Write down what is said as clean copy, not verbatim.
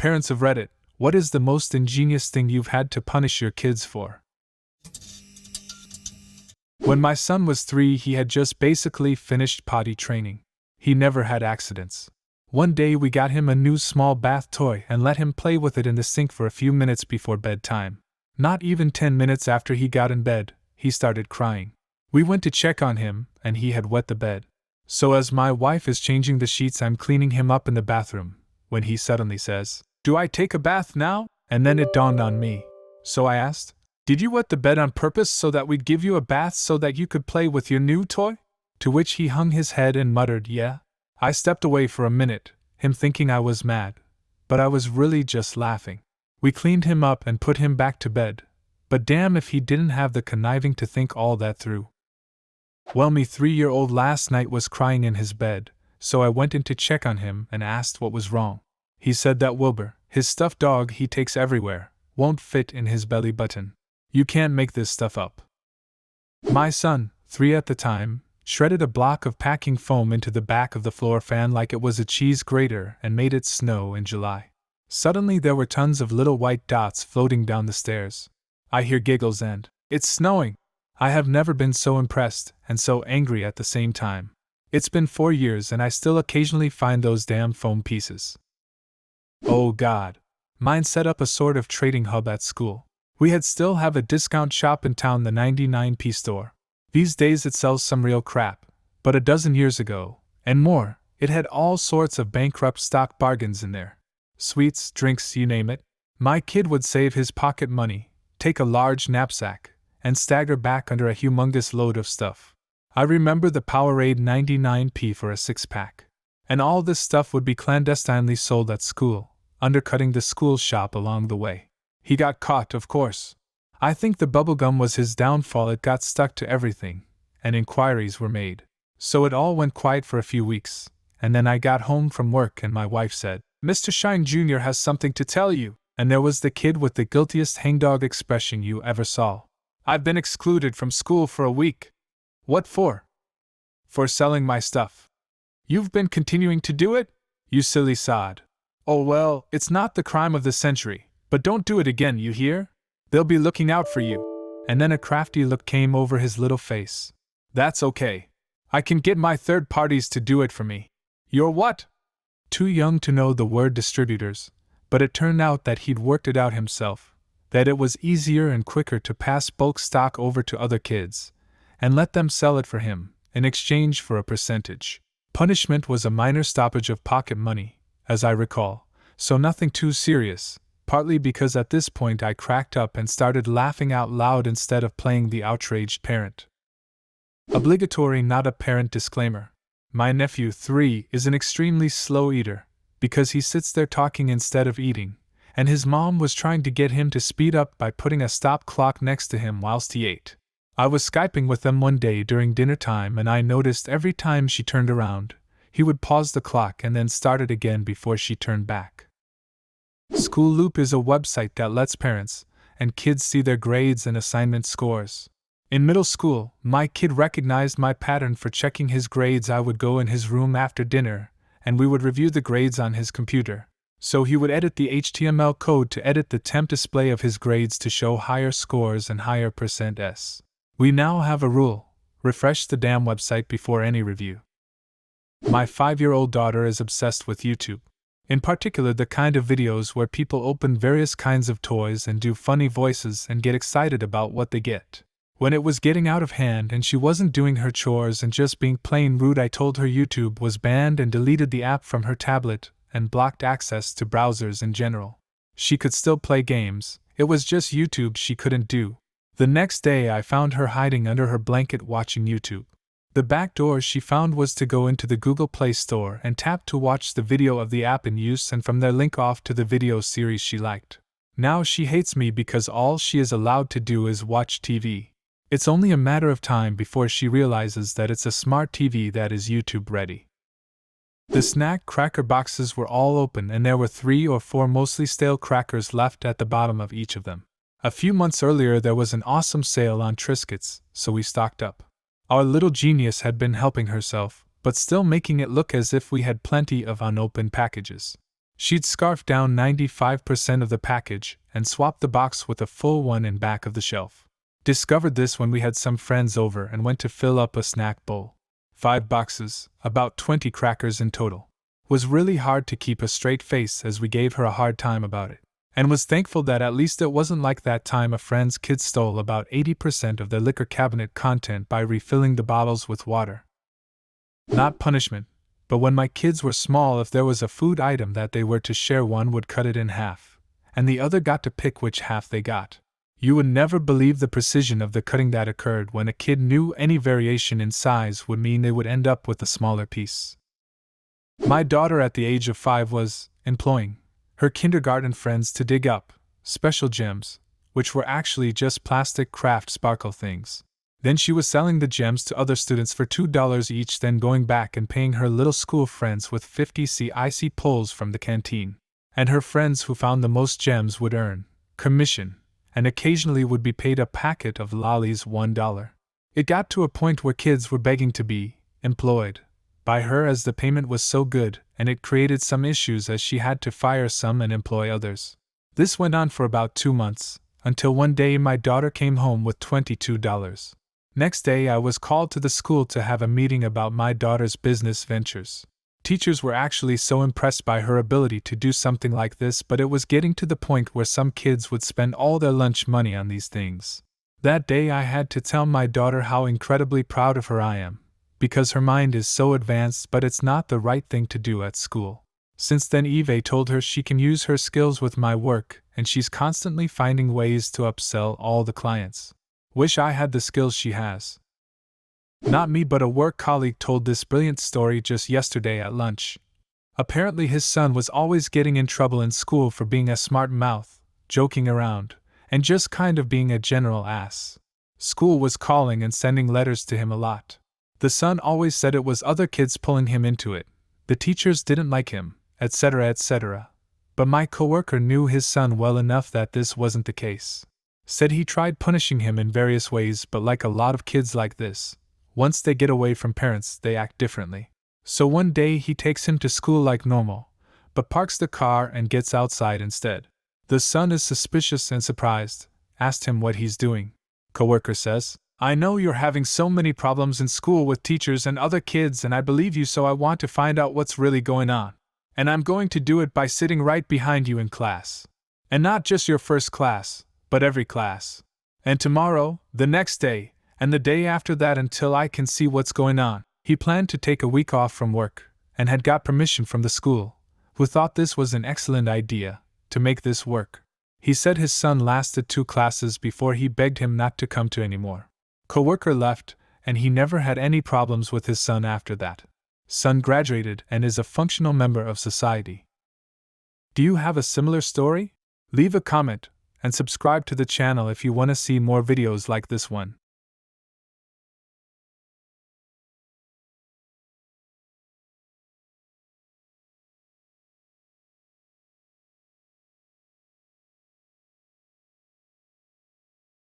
Parents of Reddit, what is the most ingenious thing you've had to punish your kids for? When my son was 3, he had just basically finished potty training. He never had accidents. One day we got him a new small bath toy and let him play with it in the sink for a few minutes before bedtime. Not even 10 minutes after he got in bed, he started crying. We went to check on him, and he had wet the bed. So as my wife is changing the sheets, I'm cleaning him up in the bathroom, when he suddenly says, "Do I take a bath now?" And then it dawned on me. So I asked, "Did you wet the bed on purpose so that we'd give you a bath so that you could play with your new toy?" To which he hung his head and muttered, "Yeah." I stepped away for a minute, him thinking I was mad, but I was really just laughing. We cleaned him up and put him back to bed, but damn if he didn't have the conniving to think all that through. Well, me 3-year-old last night was crying in his bed, so I went in to check on him and asked what was wrong. He said that Wilbur, his stuffed dog he takes everywhere, won't fit in his belly button. You can't make this stuff up. My son, 3 at the time, shredded a block of packing foam into the back of the floor fan like it was a cheese grater and made it snow in July. Suddenly there were tons of little white dots floating down the stairs. I hear giggles and, "It's snowing!" I have never been so impressed and so angry at the same time. It's been 4 years and I still occasionally find those damn foam pieces. Oh God. Mine set up a sort of trading hub at school. We had still have a discount shop in town, the 99p store. These days it sells some real crap, but a dozen years ago, and more, it had all sorts of bankrupt stock bargains in there. Sweets, drinks, you name it. My kid would save his pocket money, take a large knapsack, and stagger back under a humongous load of stuff. I remember the Powerade 99p for a 6-pack. And all this stuff would be clandestinely sold at school, undercutting the school shop along the way. He got caught, of course. I think the bubblegum was his downfall. It got stuck to everything, and inquiries were made. So it all went quiet for a few weeks, and then I got home from work and my wife said, "Mr. Shine Jr. has something to tell you," and there was the kid with the guiltiest hangdog expression you ever saw. "I've been excluded from school for a week." "What for?" "For selling my stuff." "You've been continuing to do it? You silly sod." "Oh well, it's not the crime of the century, but don't do it again, you hear? They'll be looking out for you." And then a crafty look came over his little face. "That's okay. I can get my third parties to do it for me." "You're what?" Too young to know the word distributors, but it turned out that he'd worked it out himself, that it was easier and quicker to pass bulk stock over to other kids, and let them sell it for him, in exchange for a percentage. Punishment was a minor stoppage of pocket money, as I recall, so nothing too serious, partly because at this point I cracked up and started laughing out loud instead of playing the outraged parent. Obligatory not apparent disclaimer. My nephew, 3, is an extremely slow eater, because he sits there talking instead of eating, and his mom was trying to get him to speed up by putting a stop clock next to him whilst he ate. I was Skyping with them one day during dinner time and I noticed every time she turned around, he would pause the clock and then start it again before she turned back. School Loop is a website that lets parents and kids see their grades and assignment scores. In middle school, my kid recognized my pattern for checking his grades. I would go in his room after dinner, and we would review the grades on his computer. So he would edit the HTML code to edit the temp display of his grades to show higher scores and higher %s. We now have a rule: refresh the damn website before any review. My 5-year-old daughter is obsessed with YouTube. In particular, the kind of videos where people open various kinds of toys and do funny voices and get excited about what they get. When it was getting out of hand and she wasn't doing her chores and just being plain rude, I told her YouTube was banned and deleted the app from her tablet and blocked access to browsers in general. She could still play games, it was just YouTube she couldn't do. The next day I found her hiding under her blanket watching YouTube. The back door she found was to go into the Google Play Store and tap to watch the video of the app in use and from there link off to the video series she liked. Now she hates me because all she is allowed to do is watch TV. It's only a matter of time before she realizes that it's a smart TV that is YouTube ready. The snack cracker boxes were all open and there were 3 or 4 mostly stale crackers left at the bottom of each of them. A few months earlier there was an awesome sale on Triscuits, so we stocked up. Our little genius had been helping herself, but still making it look as if we had plenty of unopened packages. She'd scarfed down 95% of the package and swapped the box with a full one in back of the shelf. Discovered this when we had some friends over and went to fill up a snack bowl. 5 boxes, about 20 crackers in total. Was really hard to keep a straight face as we gave her a hard time about it, and was thankful that at least it wasn't like that time a friend's kid stole about 80% of their liquor cabinet content by refilling the bottles with water. Not punishment, but when my kids were small, if there was a food item that they were to share, one would cut it in half, and the other got to pick which half they got. You would never believe the precision of the cutting that occurred when a kid knew any variation in size would mean they would end up with a smaller piece. My daughter at the age of 5 was employing her kindergarten friends to dig up special gems, which were actually just plastic craft sparkle things. Then she was selling the gems to other students for $2 each, then going back and paying her little school friends with 50 CIC pulls from the canteen. And her friends who found the most gems would earn commission, and occasionally would be paid a packet of lollies $1. It got to a point where kids were begging to be employed by her as the payment was so good, and it created some issues as she had to fire some and employ others. This went on for about 2 months, until one day my daughter came home with $22. Next day I was called to the school to have a meeting about my daughter's business ventures. Teachers were actually so impressed by her ability to do something like this, but it was getting to the point where some kids would spend all their lunch money on these things. That day I had to tell my daughter how incredibly proud of her I am, because her mind is so advanced, but it's not the right thing to do at school. Since then Eve told her she can use her skills with my work, and she's constantly finding ways to upsell all the clients. Wish I had the skills she has. Not me, but a work colleague told this brilliant story just yesterday at lunch. Apparently his son was always getting in trouble in school for being a smart mouth, joking around, and just kind of being a general ass. School was calling and sending letters to him a lot. The son always said it was other kids pulling him into it, the teachers didn't like him, etc., etc. But my coworker knew his son well enough that this wasn't the case. Said he tried punishing him in various ways, but like a lot of kids like this, once they get away from parents, they act differently. So one day he takes him to school like normal, but parks the car and gets outside instead. The son is suspicious and surprised, asked him what he's doing. Coworker says, "I know you're having so many problems in school with teachers and other kids, and I believe you, so I want to find out what's really going on. And I'm going to do it by sitting right behind you in class. And not just your first class, but every class. And tomorrow, the next day, and the day after that until I can see what's going on." He planned to take a week off from work, and had got permission from the school, who thought this was an excellent idea, to make this work. He said his son lasted 2 classes before he begged him not to come to anymore. Coworker left, and he never had any problems with his son after that. Son graduated and is a functional member of society. Do you have a similar story? Leave a comment and subscribe to the channel if you want to see more videos like this one.